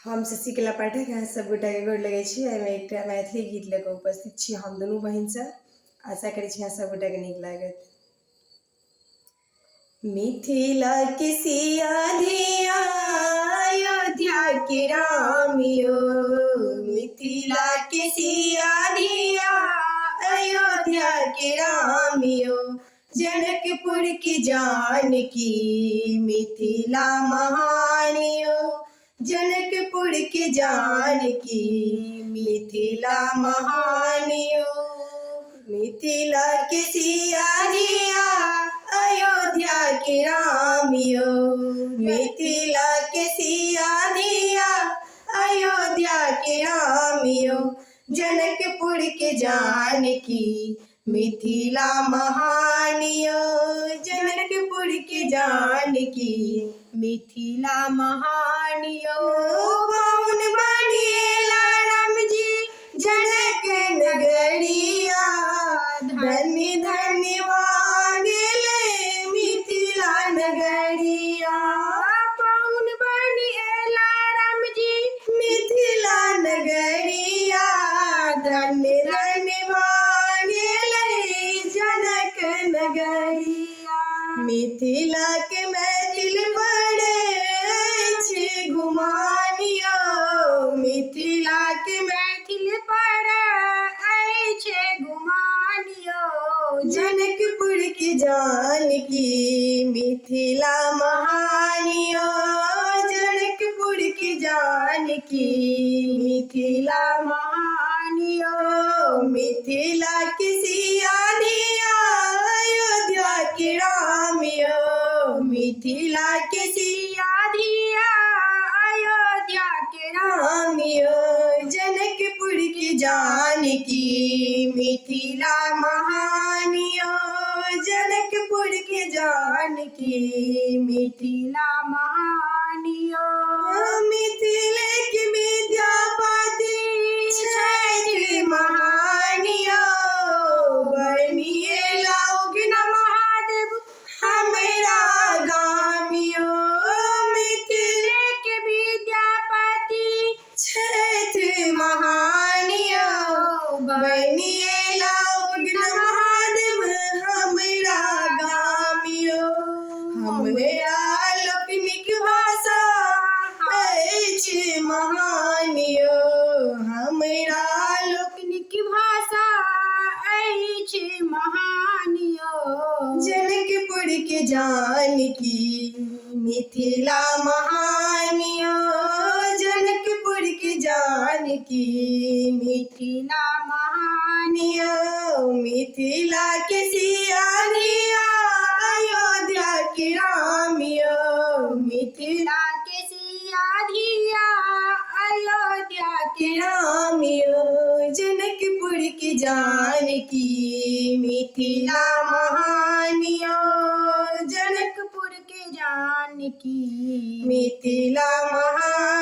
हम शशिकला पाठक यहाँ सब गोटा के गोर लगे छी। एक मैथिली गीत लेकर उपस्थित छी हम दुनू बहिन से। आशा करै छी यहाँ सब गोटा के नीक लागत। मिथिला के सिया धिया अयोध्या के रामियो, मिथिला के सिया धिया अयोध्या के रामियो, जनकपुर की जानकी मिथिला महानियो, जनकपुर के जानकी मिथिला महानियो, मिथिला के सिया धिया अयोध्या के रामियो, मिथिला के सिया धिया अयोध्या के रामियो, जनकपुर के जानकी मिथिला महानियो, जनकपुर के जानकी मिथिला महानियो। पावन बनेला राम जी जनक नगरिया, धन्य धन्य वागेले मिथिला नगरिया। पावन बनेला राम जी मिथिला नगरिया, धन्य धन्य वागेले जनक नगरिया। मिथिला के मैथिल बड़े छे गुमानियो, मिथिला के मैथिल पड़े छे गुमानियो, जनकपुर की जानकी मिथिला महानियो, जनकपुर की जानकी मिथिला महानियो, मिथिला की सिया धिया अयोध्या के रामियो, मिथिला के सिया धिया अयोध्या के रामियो, जनकपुर की जानकी मिथिला महानियो, जनकपुर के जानकी मिथिला महानियो। मिथिला की विद्यापति छथि महानियो, बनिए लाउग न महादेव हमरा गामियो, मिथिला के विद्यापति छथि महानियो, बनिए लाउग न महादेव हमरा गामियो। हमरा लोकनिक भाषा अछि महानियो, हमरा लोकनिक भाषा अछि महानियो, जनकपुर के जानकी मिथिला महानियो, जनकपुर के जानकी मिथिला महानियो, मिथिला के सिया धिया अयोध्या के रामियो, मिथिला के सिया धिया अयोध्या के रामियो, जनकपुर की जानकी मिथिला महानियो, जनकपुर के जानकी मिथिला महान।